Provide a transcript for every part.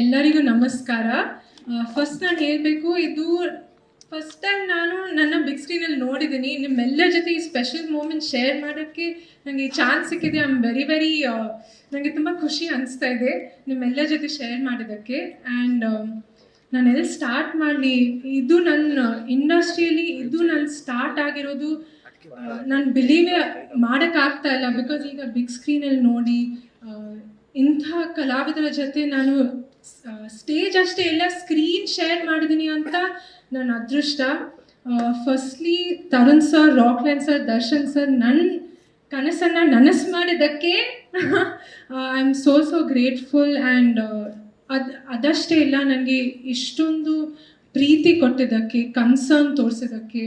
ಎಲ್ಲರಿಗೂ ನಮಸ್ಕಾರ. ಫಸ್ಟ್ ನಾನು ಹೇಳಬೇಕು, ಇದು ಫಸ್ಟ್ ಟೈಮ್ ನಾನು ನನ್ನ ಬಿಗ್ ಸ್ಕ್ರೀನಲ್ಲಿ ನೋಡಿದ್ದೀನಿ. ನಿಮ್ಮೆಲ್ಲರ ಜೊತೆ ಈ ಸ್ಪೆಷಲ್ ಮೂಮೆಂಟ್ ಶೇರ್ ಮಾಡೋಕ್ಕೆ ನನಗೆ ಈ ಚಾನ್ಸ್ ಸಿಕ್ಕಿದೆ. ಐ ಆಮ್ ವೆರಿ ನನಗೆ ತುಂಬ ಖುಷಿ ಅನಿಸ್ತಾ ಇದೆ ನಿಮ್ಮೆಲ್ಲರ ಜೊತೆ ಶೇರ್ ಮಾಡೋದಕ್ಕೆ. ಆ್ಯಂಡ್ ನಾನು ಎಲ್ಲಿ ಸ್ಟಾರ್ಟ್ ಮಾಡಲಿ, ಇದು ನನ್ನ ಇಂಡಸ್ಟ್ರಿಯಲ್ಲಿ ಇದು ನನ್ನ ಸ್ಟಾರ್ಟ್ ಆಗಿರೋದು ನಾನು ಬಿಲೀವೇ ಮಾಡೋಕ್ಕಾಗ್ತಾ ಇಲ್ಲ. ಬಿಕಾಸ್ ಈಗ ಬಿಗ್ ಸ್ಕ್ರೀನಲ್ಲಿ ನೋಡಿ ಇಂಥ ಕಲಾವಿದರ ಜೊತೆ ನಾನು ಸ್ಟೇಜ್ ಅಷ್ಟೇ ಎಲ್ಲ ಸ್ಕ್ರೀನ್ ಶೇರ್ ಮಾಡಿದ್ದೀನಿ ಅಂತ ನನ್ನ ಅದೃಷ್ಟ. Firstly Tarun sir, Rockline sir, Darshan sir ನನ್ನ ಕನಸನ್ನು ನನಸು ಮಾಡಿದ್ದಕ್ಕೆ I am so grateful. And ಅದಷ್ಟೇ ಇಲ್ಲ, ನನಗೆ ಇಷ್ಟೊಂದು ಪ್ರೀತಿ ಕೊಟ್ಟಿದ್ದಕ್ಕೆ, ಕನ್ಸರ್ನ್ ತೋರಿಸಿದ್ದಕ್ಕೆ,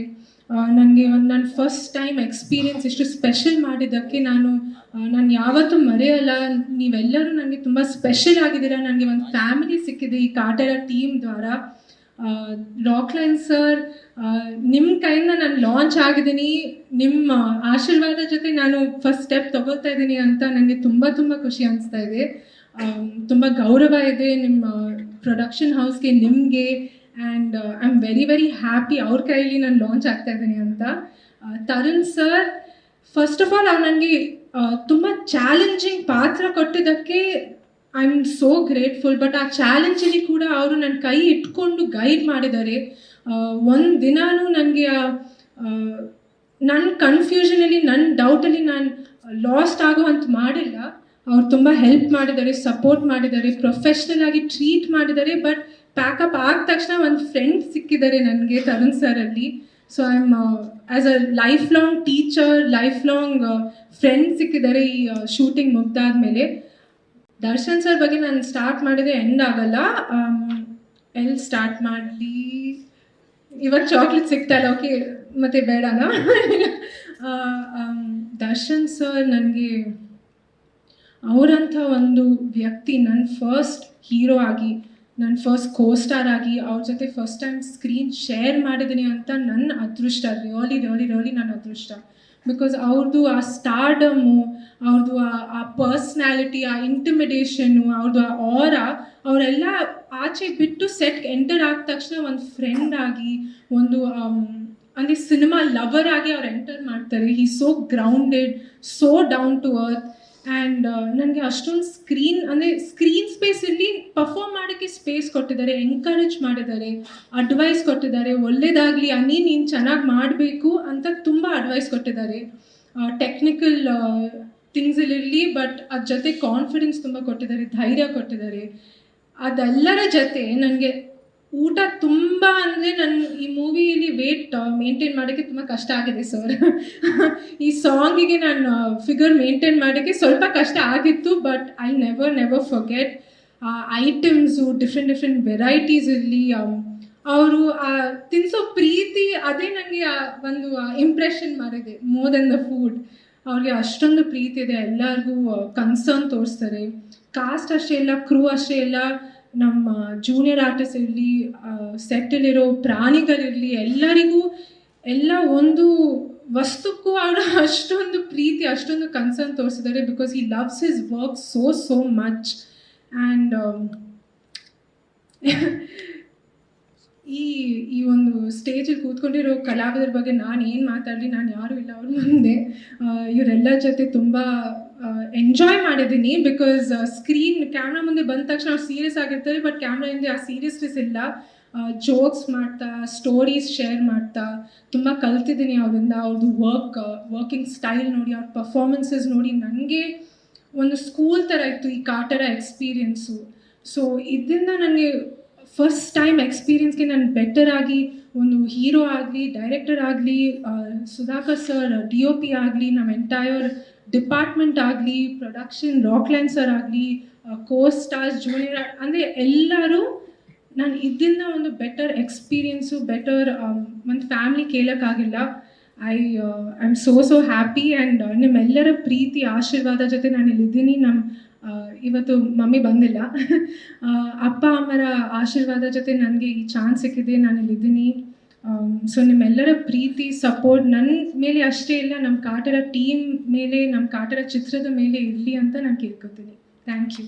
ನನಗೆ ನನ್ನ ಫಸ್ಟ್ ಟೈಮ್ ಎಕ್ಸ್ಪೀರಿಯನ್ಸ್ ಇಷ್ಟು ಸ್ಪೆಷಲ್ ಮಾಡಿದ್ದಕ್ಕೆ ನಾನು ಯಾವತ್ತೂ ಮರೆಯಲ್ಲ. ನೀವೆಲ್ಲರೂ ನನಗೆ ತುಂಬ ಸ್ಪೆಷಲ್ ಆಗಿದ್ದೀರಾ. ನನಗೆ ಒಂದು ಫ್ಯಾಮಿಲಿ ಸಿಕ್ಕಿದೆ ಈ ಕಾಟರ ಟೀಮ್ ದ್ವಾರ. ರಾಕ್ಲೈನ್ ಸರ್, ನಿಮ್ಮ ಕೈಯಿಂದ ನಾನು ಲಾಂಚ್ ಆಗಿದ್ದೀನಿ. ನಿಮ್ಮ ಆಶೀರ್ವಾದ ಜೊತೆ ನಾನು ಫಸ್ಟ್ ಸ್ಟೆಪ್ ತಗೋತಾ ಇದ್ದೀನಿ ಅಂತ ನನಗೆ ತುಂಬ ಖುಷಿ ಅನಿಸ್ತಾ ಇದೆ. ತುಂಬ ಗೌರವ ಇದೆ ನಿಮ್ಮ ಪ್ರೊಡಕ್ಷನ್ ಹೌಸ್ಗೆ, ನಿಮಗೆ. And I am very happy ಅವ್ರ ಕೈಯಲ್ಲಿ ನಾನು ಲಾಂಚ್ ಆಗ್ತಾ ಇದ್ದೀನಿ ಅಂತ. Tarun sir, first of all ಅವ್ರು ನನಗೆ ತುಂಬ ಚಾಲೆಂಜಿಂಗ್ ಪಾತ್ರ ಕೊಟ್ಟಿದ್ದಕ್ಕೆ I am so grateful. But ಆ ಚಾಲೆಂಜಲ್ಲಿ ಕೂಡ ಅವರು ನನ್ನ ಕೈ ಇಟ್ಕೊಂಡು ಗೈಡ್ ಮಾಡಿದ್ದಾರೆ. ಒಂದು ದಿನಾನೂ ನನಗೆ ನನ್ನ ಕನ್ಫ್ಯೂಷನಲ್ಲಿ, ನನ್ನ ಡೌಟಲ್ಲಿ ನಾನು ಲಾಸ್ಟ್ ಆಗೋ ಅಂತ ಮಾಡಿಲ್ಲ. ಅವ್ರು ತುಂಬ ಹೆಲ್ಪ್ ಮಾಡಿದ್ದಾರೆ, ಸಪೋರ್ಟ್ ಮಾಡಿದ್ದಾರೆ, ಪ್ರೊಫೆಷ್ನಲ್ ಆಗಿ ಟ್ರೀಟ್ ಮಾಡಿದ್ದಾರೆ. ಬಟ್ ಪ್ಯಾಕಪ್ ಆದ ತಕ್ಷಣ ಒಂದು ಫ್ರೆಂಡ್ ಸಿಕ್ಕಿದ್ದಾರೆ ನನಗೆ ತರುಣ್ ಸರಲ್ಲಿ. So I am as a life long teacher, life long friend ಸಿಕ್ಕಿದ್ದಾರೆ ಈ ಶೂಟಿಂಗ್ ಮುಗ್ದಾದ್ಮೇಲೆ. ದರ್ಶನ್ ಸರ್ ಬಗ್ಗೆ ನಾನು ಸ್ಟಾರ್ಟ್ ಮಾಡಿದೆ ಎಂಡ್ ಆಗಲ್ಲ. ಎಲ್ಲಿ ಸ್ಟಾರ್ಟ್ ಮಾಡಲಿ, ಇವಾಗ ಚಾಕ್ಲೇಟ್ ಸಿಗ್ತಾಯಿಲ್ಲ, ಓಕೆ ಮತ್ತೆ ಬೇಡನಾ. ದರ್ಶನ್ ಸರ್ ನನಗೆ ಅವರಂಥ ಒಂದು ವ್ಯಕ್ತಿ, ನನ್ನ ಫಸ್ಟ್ ಹೀರೋ ಆಗಿ, ನನ್ನ ಫಸ್ಟ್ ಕೋಸ್ಟಾರ್ ಆಗಿ ಅವ್ರ ಜೊತೆ ಫಸ್ಟ್ ಟೈಮ್ ಸ್ಕ್ರೀನ್ ಶೇರ್ ಮಾಡಿದ್ದೀನಿ ಅಂತ ನನ್ನ ಅದೃಷ್ಟ. ರಿಯಲಿ ನನ್ನ ಅದೃಷ್ಟ. ಬಿಕಾಸ್ ಅವ್ರದ್ದು ಆ ಸ್ಟಾರ್ಡಮು, ಅವ್ರದ್ದು ಆ ಪರ್ಸ್ನಾಲಿಟಿ, ಆ ಇಂಟಿಮಿಡೇಷನ್ನು, ಅವ್ರದ್ದು ಆ ಆರಾ, ಅವರೆಲ್ಲ ಆಚೆ ಬಿಟ್ಟು ಸೆಟ್ ಎಂಟರ್ ಆದ ತಕ್ಷಣ ಒಂದು ಫ್ರೆಂಡ್ ಆಗಿ, ಒಂದು ಅಂದರೆ ಸಿನಿಮಾ ಲವರ್ ಆಗಿ ಅವ್ರು ಎಂಟರ್ ಮಾಡ್ತಾರೆ. He so grounded, so down to earth. And ನನಗೆ ಅಷ್ಟೊಂದು ಸ್ಕ್ರೀನ್ ಸ್ಪೇಸಲ್ಲಿ ಪರ್ಫಾರ್ಮ್ ಮಾಡೋಕ್ಕೆ ಸ್ಪೇಸ್ ಕೊಟ್ಟಿದ್ದಾರೆ, ಎಂಕರೇಜ್ ಮಾಡಿದ್ದಾರೆ, ಅಡ್ವೈಸ್ ಕೊಟ್ಟಿದ್ದಾರೆ. ಒಳ್ಳೇದಾಗಲಿ ಅನ್ನಿ, ನೀನು ಚೆನ್ನಾಗಿ ಮಾಡಬೇಕು ಅಂತ ತುಂಬ ಅಡ್ವೈಸ್ ಕೊಟ್ಟಿದ್ದಾರೆ. ಟೆಕ್ನಿಕಲ್ ಥಿಂಗ್ಸಲ್ಲಿರಲಿ, ಬಟ್ ಅದ್ರ ಜೊತೆ ಕಾನ್ಫಿಡೆನ್ಸ್ ತುಂಬ ಕೊಟ್ಟಿದ್ದಾರೆ, ಧೈರ್ಯ ಕೊಟ್ಟಿದ್ದಾರೆ. ಅದೆಲ್ಲರ ಜೊತೆ ನನಗೆ ಊಟ ತುಂಬ ಅಂದರೆ ನನ್ನ ಈ ಮೂವಿಯಲ್ಲಿ ವೇಟ್ ಮೇಂಟೈನ್ ಮಾಡೋಕ್ಕೆ ತುಂಬ ಕಷ್ಟ ಆಗಿದೆ ಸರ್. ಈ ಸಾಂಗಿಗೆ ನಾನು ಫಿಗರ್ ಮೇಂಟೈನ್ ಮಾಡೋಕ್ಕೆ ಸ್ವಲ್ಪ ಕಷ್ಟ ಆಗಿತ್ತು. ಬಟ್ ಐ ನೆವರ್ ಫರ್ಗೆಟ್ ಆ ಐಟಮ್ಸು, ಡಿಫ್ರೆಂಟ್ ವೆರೈಟೀಸ್ ಇರಲಿ, ಅವರು ತಿನ್ನಿಸೋ ಪ್ರೀತಿ, ಅದೇ ನನಗೆ ಒಂದು ಇಂಪ್ರೆಷನ್ ಮಾಡಿದೆ ಮೋರ್ ದೆನ್ ದ ಫುಡ್. ಅವ್ರಿಗೆ ಅಷ್ಟೊಂದು ಪ್ರೀತಿ ಇದೆ, ಎಲ್ಲರಿಗೂ ಕನ್ಸರ್ನ್ ತೋರಿಸ್ತಾರೆ. ಕಾಸ್ಟ್ ಅಷ್ಟೇ ಇಲ್ಲ, ಕ್ರೂ ಅಷ್ಟೇ ಇಲ್ಲ, ನಮ್ಮ ಜೂನಿಯರ್ ಆರ್ಟಿಸ್ಟ್ ಇರಲಿ, ಸೆಟ್ಟಲ್ಲಿರೋ ಪ್ರಾಣಿಗಳಿರಲಿ, ಎಲ್ಲರಿಗೂ ಎಲ್ಲ ಒಂದು ವಸ್ತುಕ್ಕೂ ಅವರು ಅಷ್ಟೊಂದು ಪ್ರೀತಿ, ಅಷ್ಟೊಂದು ಕನ್ಸರ್ನ್ ತೋರಿಸಿದ್ದಾರೆ. Because he loves his work so much. And ಈ ಒಂದು ಸ್ಟೇಜಲ್ಲಿ ಕೂತ್ಕೊಂಡಿರೋ ಕಲಾವಿದರ ಬಗ್ಗೆ ನಾನು ಏನು ಮಾತಾಡಲಿ, ನಾನು ಯಾರೂ ಇಲ್ಲ ಅವ್ರ ಮುಂದೆ. ಇವರೆಲ್ಲರ ಜೊತೆ ತುಂಬ ಎಂಜಾಯ್ ಮಾಡಿದ್ದೀನಿ. ಬಿಕಾಸ್ ಕ್ಯಾಮ್ರಾ ಮುಂದೆ ಬಂದ ತಕ್ಷಣ ಅವ್ರು ಸೀರಿಯಸ್ ಆಗಿರ್ತಾರೆ, ಬಟ್ ಕ್ಯಾಮ್ರಾ ಹಿಂದೆ ಆ ಸೀರಿಯಸ್ನೆಸ್ ಇಲ್ಲ. ಜೋಕ್ಸ್ ಮಾಡ್ತಾ, ಸ್ಟೋರೀಸ್ ಶೇರ್ ಮಾಡ್ತಾ ತುಂಬ ಕಲ್ತಿದ್ದೀನಿ ಅವರಿಂದ. ಅವ್ರದ್ದು ವರ್ಕಿಂಗ್ ಸ್ಟೈಲ್ ನೋಡಿ, ಅವ್ರ ಪರ್ಫಾರ್ಮೆನ್ಸಸ್ ನೋಡಿ ನನಗೆ ಒಂದು ಸ್ಕೂಲ್ ಥರ ಇತ್ತು ಈ ಕಾಟರ ಎಕ್ಸ್ಪೀರಿಯೆನ್ಸು. ಸೊ ಇದರಿಂದ ನನಗೆ ಫಸ್ಟ್ ಟೈಮ್ ಎಕ್ಸ್ಪೀರಿಯನ್ಸ್ಗೆ ನಾನು ಬೆಟರ್ ಆಗಿ ಒಂದು ಹೀರೋ ಆಗಲಿ, ಡೈರೆಕ್ಟರ್ ಆಗಲಿ, ಸುಧಾಕರ್ ಸರ್ DOP ಆಗಲಿ, ನಮ್ಮ ಎಂಟೈರ್ ಡಿಪಾರ್ಟ್ಮೆಂಟ್ ಆಗಲಿ, ಪ್ರೊಡಕ್ಷನ್ ರಾಕ್ಲೈನ್ ಸರ್ ಆಗಲಿ, ಸ್ಟಾರ್ಸ್, ಜೂನಿಯರ್ ಅಂದರೆ ಎಲ್ಲರೂ ನಾನು ಇದರಿಂದ ಒಂದು ಬೆಟರ್ ಎಕ್ಸ್ಪೀರಿಯೆನ್ಸು, ಬೆಟರ್ ಒಂದು ಫ್ಯಾಮಿಲಿ ಕೇಳೋಕ್ಕಾಗಿಲ್ಲ. I am so happy. And ನಿಮ್ಮೆಲ್ಲರ ಪ್ರೀತಿ ಆಶೀರ್ವಾದ ಜೊತೆ ನಾನು ಇಲ್ಲಿದ್ದೀನಿ. ಇವತ್ತು ಮಮ್ಮಿ ಬಂದಿಲ್ಲ. ಅಪ್ಪ ಅಮ್ಮರ ಆಶೀರ್ವಾದ ಜೊತೆ ನನಗೆ ಈ ಚಾನ್ಸ್ ಸಿಕ್ಕಿದೆ, ನಾನು ಇಲ್ಲಿದ್ದೀನಿ. ಸೊ ನಿಮ್ಮೆಲ್ಲರ ಪ್ರೀತಿ, ಸಪೋರ್ಟ್ ನನ್ನ ಮೇಲೆ ಅಷ್ಟೇ ಇಲ್ಲ, ನಮ್ಮ ಕಾಟರ ಟೀಮ್ ಮೇಲೆ, ನಮ್ಮ ಕಾಟರ ಚಿತ್ರದ ಮೇಲೆ ಇರಲಿ ಅಂತ ನಾನು ಕೇಳ್ಕೊತೀನಿ. Thank you.